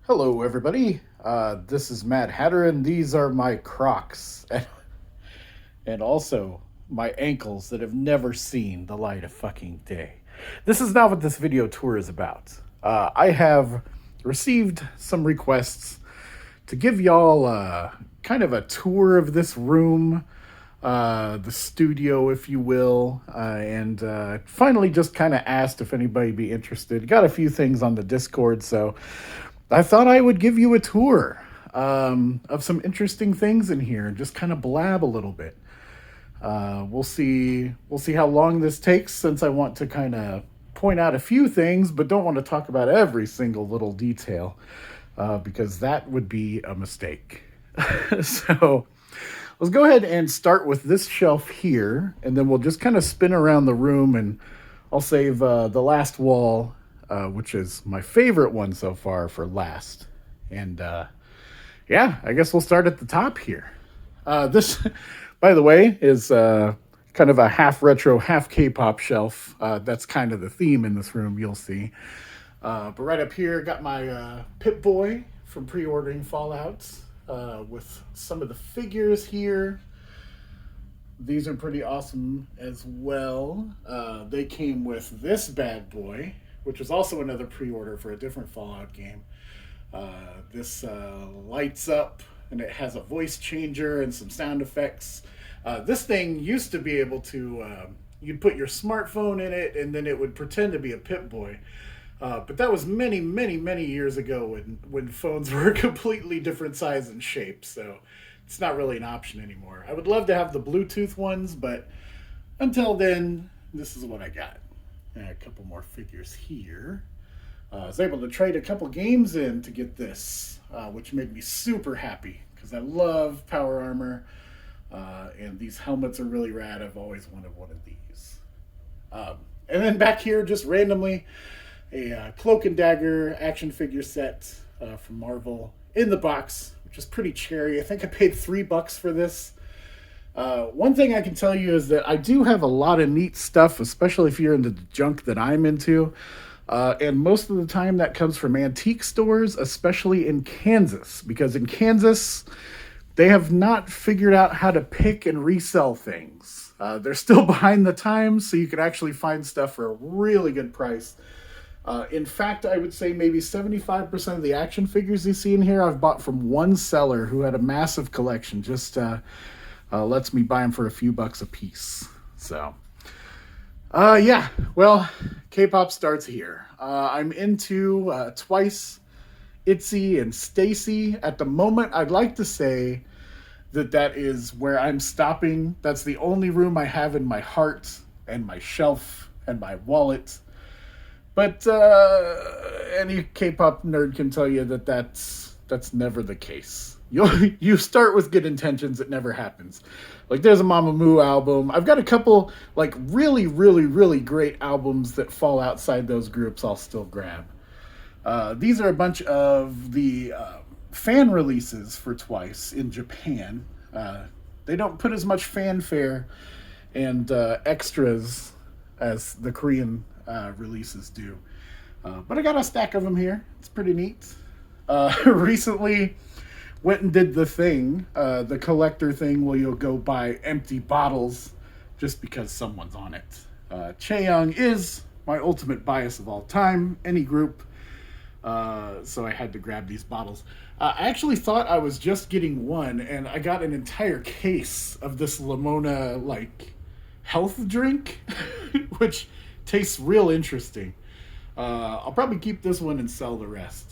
Hello, everybody. This is Mad Hatter, and these are my Crocs, and also my ankles that have never seen the light of fucking day. This is not what this video tour is about. I have received some requests to give y'all kind of a tour of this room, the studio, if you will, and finally just kind of asked if anybody be interested. Got a few things on the Discord, so I thought I would give you a tour of some interesting things in here and just kind of blab a little bit. We'll see. We'll see how long this takes, since I want to kind of point out a few things, but don't want to talk about every single little detail because that would be a mistake. So let's go ahead and start with this shelf here, and then we'll just kind of spin around the room, and I'll save the last wall, which is my favorite one so far, for last. And yeah, I guess we'll start at the top here. This, by the way, is kind of a half retro, half K-pop shelf. That's kind of the theme in this room, you'll see. But right up here, got my Pip Boy from pre-ordering Fallout, with some of the figures here. These are pretty awesome as well. They came with this bad boy, which was also another pre-order for a different Fallout game. This lights up, and it has a voice changer and some sound effects. This thing used to be able to, you'd put your smartphone in it, and then it would pretend to be a Pip-Boy. But that was many, many, many years ago when phones were a completely different size and shape, so it's not really an option anymore. I would love to have the Bluetooth ones, but until then, this is what I got. And a couple more figures here. I was able to trade a couple games in to get this, which made me super happy because I love power armor, and these helmets are really rad. I've always wanted one of these. And then back here, just randomly, a Cloak and Dagger action figure set from Marvel in the box, which is pretty cherry. I think I paid $3 for this. One thing I can tell you is that I do have a lot of neat stuff, especially if you're into the junk that I'm into. And most of the time that comes from antique stores, especially in Kansas, because in Kansas, they have not figured out how to pick and resell things. They're still behind the times, so you can actually find stuff for a really good price. In fact, I would say maybe 75% of the action figures you see in here I've bought from one seller who had a massive collection. Just lets me buy them for a few bucks a piece. So, yeah, well, K-pop starts here. I'm into Twice, Itzy, and Stacy. At the moment, I'd like to say that is where I'm stopping. That's the only room I have in my heart and my shelf and my wallet. But any K-pop nerd can tell you that that's never the case. You start with good intentions, it never happens. Like, there's a Mamamoo album. I've got a couple like really, really, really great albums that fall outside those groups I'll still grab. These are a bunch of the fan releases for Twice in Japan. They don't put as much fanfare and extras as the Korean releases do. But I got a stack of them here. It's pretty neat. Recently went and did the thing, the collector thing where you'll go buy empty bottles just because someone's on it. Chaeyoung is my ultimate bias of all time, any group. So I had to grab these bottles. I actually thought I was just getting one, and I got an entire case of this Limona, like, health drink, which tastes real interesting. I'll probably keep this one and sell the rest.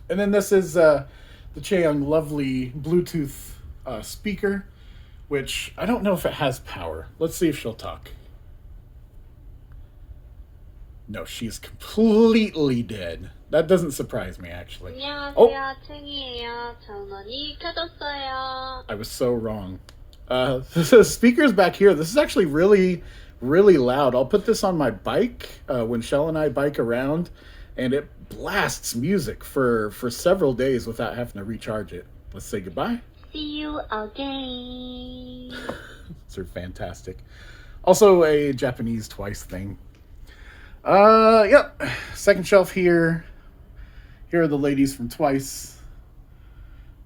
And then this is the Chaeyoung lovely Bluetooth speaker, which I don't know if it has power. Let's see if she'll talk. No, she's completely dead. That doesn't surprise me, actually. 안녕하세요, 챙이에요. 전원이 켜졌어요. I was so wrong. The speakers back here, this is actually really, really loud. I'll put this on my bike when Shell and I bike around, and it blasts music for several days without having to recharge it. Let's say goodbye. See you again. They're fantastic. Also a Japanese Twice thing. Yep. Second shelf here. Here are the ladies from Twice.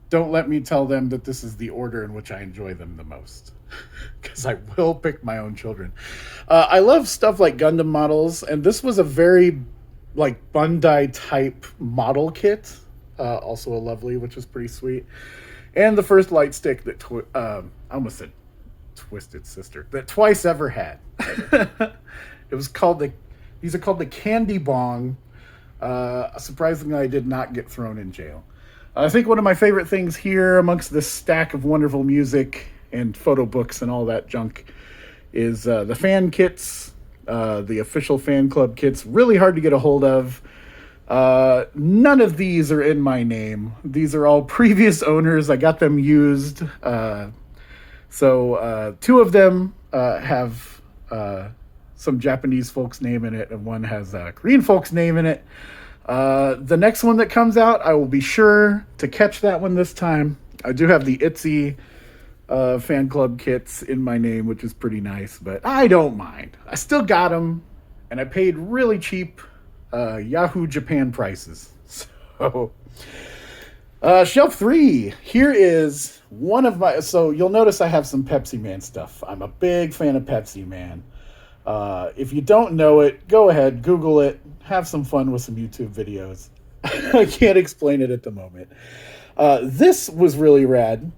Don't let me tell them that this is the order in which I enjoy them the most. Because I will pick my own children. I love stuff like Gundam models, and this was a very like Bandai type model kit. Also a lovely, which is pretty sweet. And the first light stick that I almost said Twisted Sister that Twice ever had. It was called these are called the Candy Bong. Surprisingly, I did not get thrown in jail. I think one of my favorite things here amongst this stack of wonderful music and photo books and all that junk is the fan kits, the official fan club kits. Really hard to get a hold of. None of these are in my name. These are all previous owners. I got them used. So two of them have some Japanese folks' name in it, and one has a Korean folks' name in it. The next one that comes out, I will be sure to catch that one this time. I do have the ITZY fan club kits in my name, which is pretty nice, but I don't mind. I still got them, and I paid really cheap Yahoo Japan prices. So, shelf 3. Here is one of my... So you'll notice I have some Pepsi Man stuff. I'm a big fan of Pepsi Man. If you don't know it, go ahead, Google it, have some fun with some YouTube videos. I can't explain it at the moment. This was really rad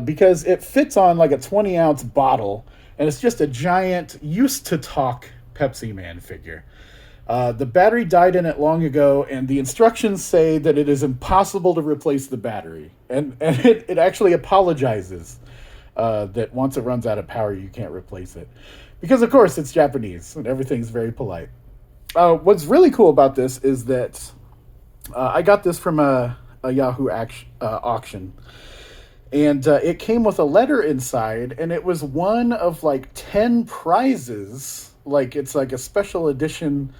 because it fits on like a 20-ounce bottle, and it's just a giant used to talk Pepsi Man figure. The battery died in it long ago, and the instructions say that it is impossible to replace the battery. And it actually apologizes that once it runs out of power, you can't replace it. Because, of course, it's Japanese, and everything's very polite. What's really cool about this is that I got this from a Yahoo auction. And it came with a letter inside, and it was one of like 10 prizes. Like, it's like a special edition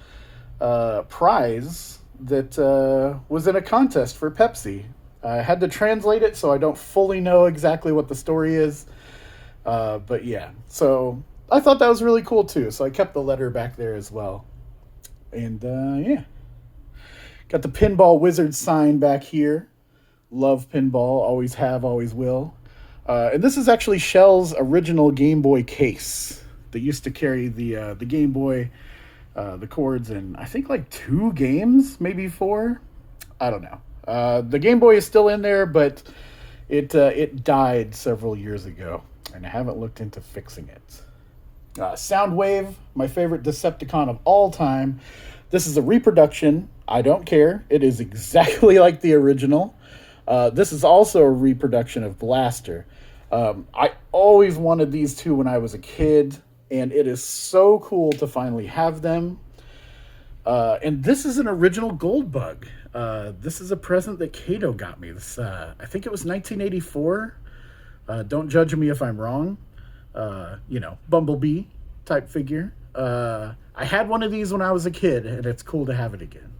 prize that was in a contest for Pepsi. I had to translate it, so I don't fully know exactly what the story is. But yeah, so I thought that was really cool too. So I kept the letter back there as well. And yeah, got the Pinball Wizard sign back here. Love pinball, always have, always will. And this is actually Shell's original Game Boy case. They used to carry the Game Boy, the cords, and I think like 2 games, maybe 4. I don't know. The Game Boy is still in there, but it died several years ago, and I haven't looked into fixing it. Soundwave, my favorite Decepticon of all time. This is a reproduction. I don't care. It is exactly like the original. This is also a reproduction of Blaster. I always wanted these two when I was a kid, and it is so cool to finally have them. And this is an original Gold Bug. This is a present that Kato got me. This, I think it was 1984. Don't judge me if I'm wrong. Bumblebee type figure. I had one of these when I was a kid, and it's cool to have it again.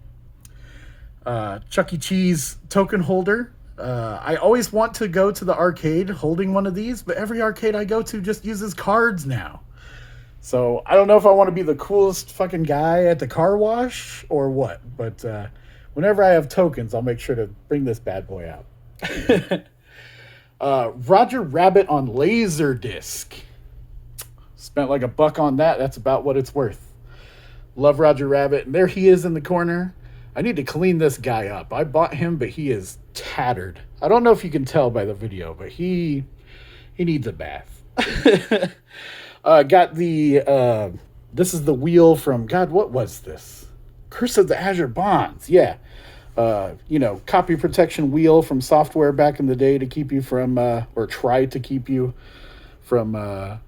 Chuck E. Cheese token holder. I always want to go to the arcade holding one of these, but every arcade I go to just uses cards now. So I don't know if I want to be the coolest fucking guy at the car wash or what, but whenever I have tokens, I'll make sure to bring this bad boy out. Roger Rabbit on Laserdisc. Spent like $1 on that. That's about what it's worth. Love Roger Rabbit. And there he is in the corner. I need to clean this guy up. I bought him, but he is tattered. I don't know if you can tell by the video, but he needs a bath. Got the, this is the wheel from, God, what was this? Curse of the Azure Bonds. Yeah. Copy protection wheel from software back in the day to keep you from, or try to keep you from,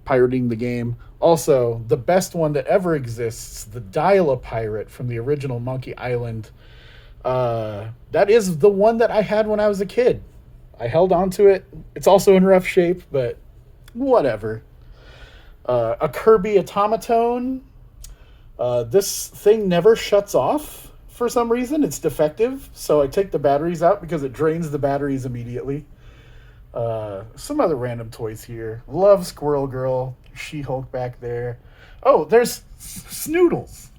pirating the game. Also, the best one that ever exists, the Dial-A-Pirate from the original Monkey Island. That is the one that I had when I was a kid. I held on to it. It's also in rough shape, but whatever. A Kirby automaton. This thing never shuts off for some reason. It's defective, so I take the batteries out because it drains the batteries immediately. Some other random toys here. Love Squirrel Girl. She-Hulk back there. Oh, there's Snoodles.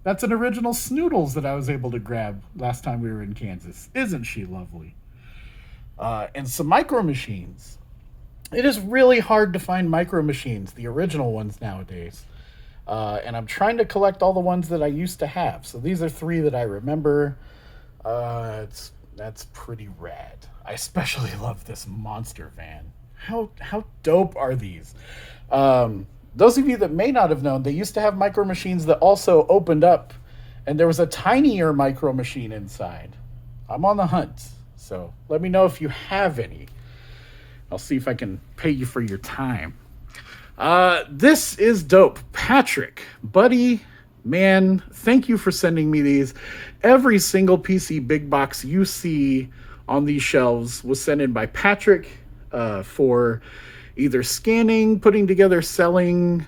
That's an original Snoodles that I was able to grab last time we were in Kansas. Isn't she lovely? And some micro machines. It is really hard to find micro machines, the original ones nowadays. And I'm trying to collect all the ones that I used to have. So these are 3 that I remember. That's pretty rad. I especially love this monster van. How dope are these? Those of you that may not have known, they used to have micro machines that also opened up, and there was a tinier micro machine inside. I'm on the hunt, so let me know if you have any. I'll see if I can pay you for your time. This is dope. Patrick, buddy, man, thank you for sending me these. Every single PC big box you see on these shelves was sent in by Patrick for either scanning, putting together, selling,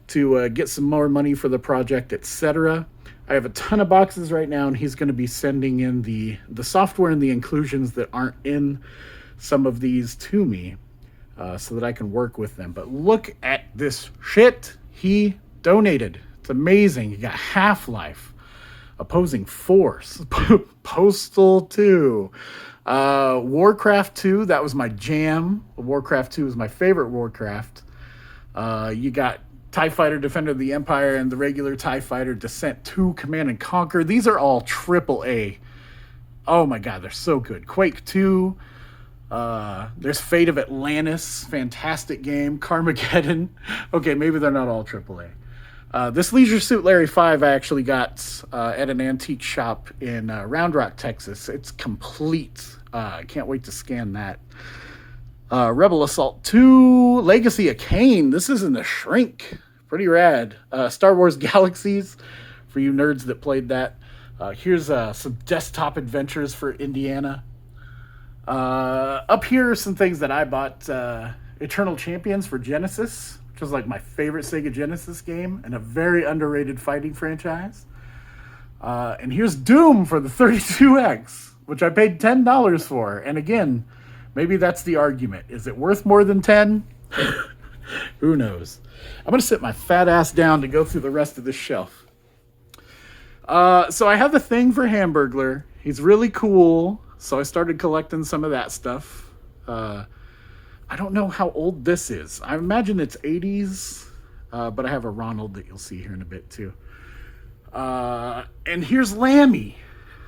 to get some more money for the project, etc. I have a ton of boxes right now, and he's going to be sending in the software and the inclusions that aren't in some of these to me, so that I can work with them. But look at this shit he donated. It's amazing. You got Half-Life, Opposing Force, Postal 2, Warcraft 2. That was my jam. Warcraft 2 is my favorite Warcraft. You got TIE Fighter, Defender of the Empire, and the regular TIE Fighter, Descent 2, Command and Conquer. These are all AAA. Oh my god, they're so good. Quake 2. There's Fate of Atlantis, fantastic game. Carmageddon. Okay, maybe they're not all AAA. This Leisure Suit Larry 5 I actually got at an antique shop in Round Rock, Texas. It's complete. I can't wait to scan that. Rebel Assault 2, Legacy of Kain. This is in the shrink. Pretty rad. Star Wars Galaxies, for you nerds that played that. Here's some desktop adventures for Indiana. Up here are some things that I bought. Eternal Champions for Genesis, which was like my favorite Sega Genesis game and a very underrated fighting franchise. And here's Doom for the 32X, which I paid $10 for. And again, maybe that's the argument. Is it worth more than 10? Who knows? I'm going to sit my fat ass down to go through the rest of this shelf. So I have a thing for Hamburglar. He's really cool. So I started collecting some of that stuff. I don't know how old this is. I imagine it's 80s. But I have a Ronald that you'll see here in a bit too. And here's Lammy.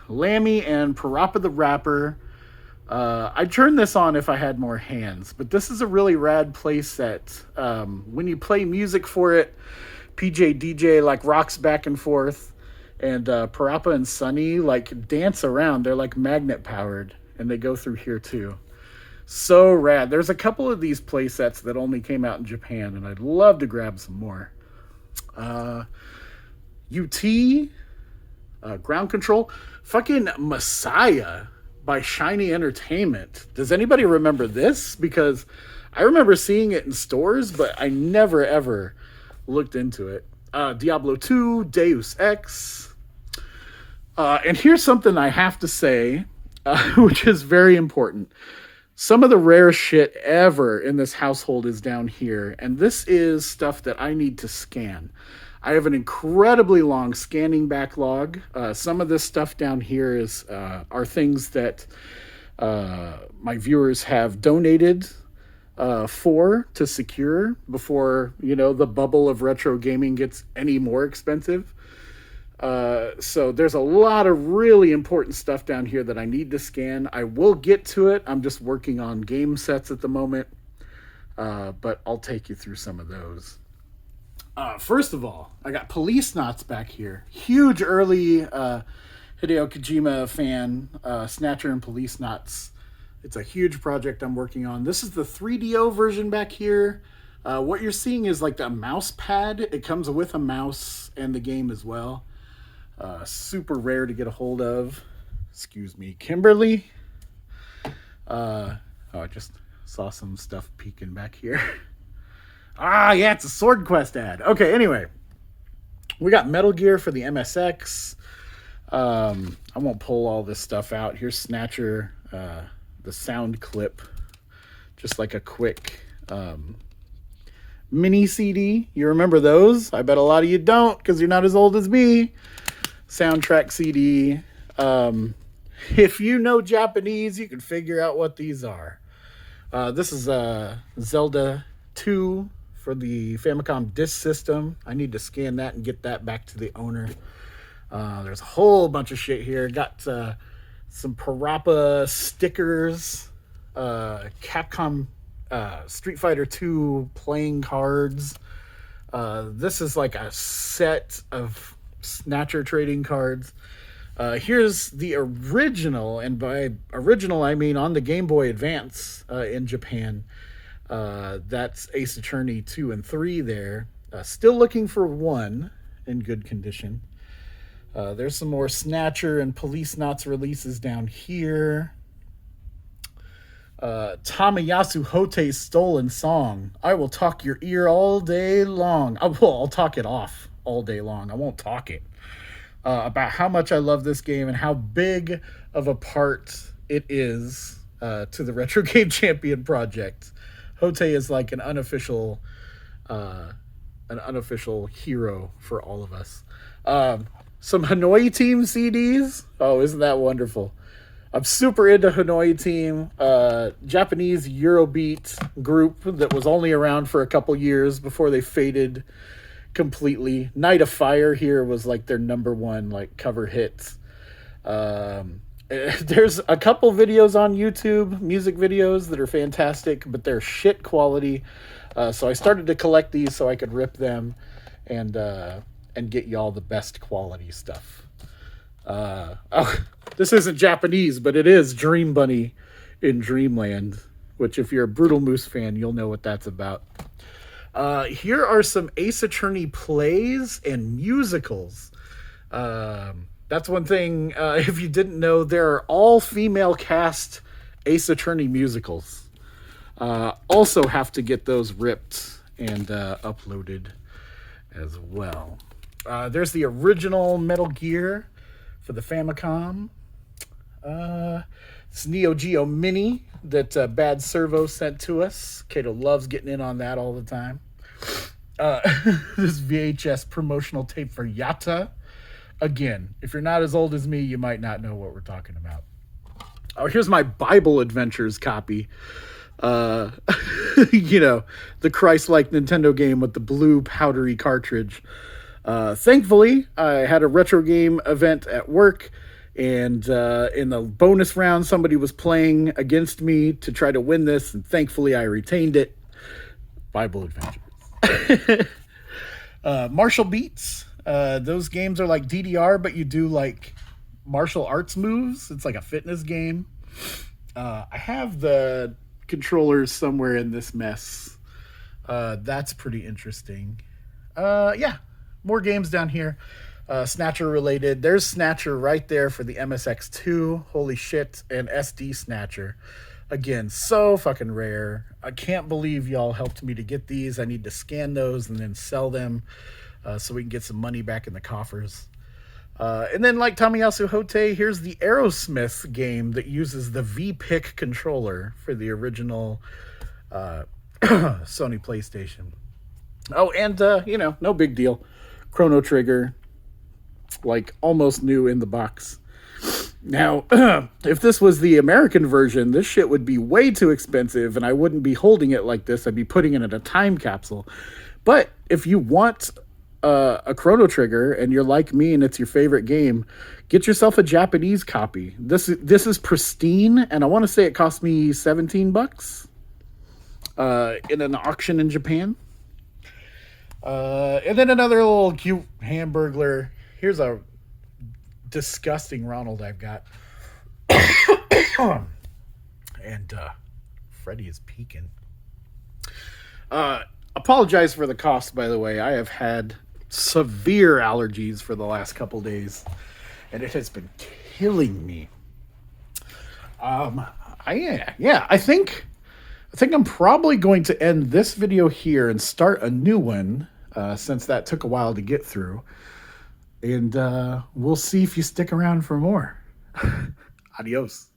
Lammy and Parappa the Rapper. I'd turn this on if I had more hands, but this is a really rad playset. When you play music for it, PJ DJ like rocks back and forth, and Parappa and Sunny like dance around. They're like magnet powered, and they go through here too. So rad. There's a couple of these playsets that only came out in Japan, and I'd love to grab some more. UT, Ground Control, fucking Messiah by Shiny Entertainment. Does anybody remember this? Because I remember seeing it in stores, but I never ever looked into it. Diablo 2, Deus Ex. And here's something I have to say, which is very important. Some of the rarest shit ever in this household is down here, and this is stuff that I need to scan. I have an incredibly long scanning backlog. Some of this stuff down here are things that my viewers have donated to secure before, the bubble of retro gaming gets any more expensive. So there's a lot of really important stuff down here that I need to scan. I will get to it. I'm just working on game sets at the moment. But I'll take you through some of those. First of all, I got Police Knots back here. Huge early Hideo Kojima fan, Snatcher and Police Knots. It's a huge project I'm working on. This is the 3DO version back here. What you're seeing is like the mouse pad. It comes with a mouse and the game as well. Super rare to get a hold of. Excuse me, Kimberly. I just saw some stuff peeking back here. Yeah, it's a Sword Quest ad. Okay, anyway. We got Metal Gear for the MSX. I won't pull all this stuff out. Here's Snatcher, the sound clip. Just like a quick mini CD. You remember those? I bet a lot of you don't because you're not as old as me. Soundtrack CD. If you know Japanese, you can figure out what these are. This is Zelda 2 for the Famicom Disk System. I need to scan that and get that back to the owner. There's a whole bunch of shit here. Got some Parappa stickers, Capcom Street Fighter 2 playing cards. This is like a set of Snatcher trading cards. Here's the original, and by original I mean on the Game Boy Advance in Japan. That's Ace Attorney 2 and 3 there. Still looking for 1 in good condition. There's some more Snatcher and Police Knots releases down here. Tamayasu Hotei's Stolen Song. I will talk your ear all day long. I'll talk it off all day long. I won't talk it. About how much I love this game and how big of a part it is to the Retro Game Champion project. Hotei is like an unofficial hero for all of us. Some Hanoi Team CDs. Oh, isn't that wonderful? I'm super into Hanoi Team, Japanese Eurobeat group that was only around for a couple years before they faded completely. Night of Fire here was like their number one like cover hits. There's a couple videos on YouTube, music videos that are fantastic, but they're shit quality. So I started to collect these so I could rip them and get y'all the best quality stuff. This isn't Japanese, but it is Dream Bunny in Dreamland, which if you're a Brutal Moose fan, you'll know what that's about. Here are some Ace Attorney plays and musicals. That's one thing, if you didn't know, there are all female cast Ace Attorney musicals. Also have to get those ripped and uploaded as well. There's the original Metal Gear for the Famicom. It's Neo Geo Mini that Bad Servo sent to us. Kato loves getting in on that all the time. This VHS promotional tape for Yatta. Again, if you're not as old as me, you might not know what we're talking about. Oh, here's my Bible Adventures copy. You know, the Christ-like Nintendo game with the blue powdery cartridge. Thankfully, I had a retro game event at work, and in the bonus round, somebody was playing against me to try to win this, and thankfully I retained it. Bible Adventures. Martial Beats. Those games are like DDR, but you do like martial arts moves. It's like a fitness game. I have the controllers somewhere in this mess. That's pretty interesting. Yeah, more games down here. Snatcher related. There's Snatcher right there for the MSX2. Holy shit. And SD Snatcher. Again, so fucking rare. I can't believe y'all helped me to get these. I need to scan those and then sell them so we can get some money back in the coffers. And then like Tamayasu Hotei, here's the Aerosmith game that uses the V-Pick controller for the original Sony PlayStation. Oh, and, you know, no big deal. Chrono Trigger, like almost new in the box. Now, if this was the American version, this shit would be way too expensive and I wouldn't be holding it like this. I'd be putting it in a time capsule. But if you want a Chrono Trigger and you're like me and it's your favorite game, get yourself a Japanese copy. This is pristine, and I want to say it cost me $17 in an auction in Japan. And then another little cute Hamburglar. Here's a disgusting Ronald I've got. And Freddy is peeking. Apologize for the cost, by the way. I have had severe allergies for the last couple days, and it has been killing me. I think I'm probably going to end this video here and start a new one, since that took a while to get through. And we'll see if you stick around for more. Adios.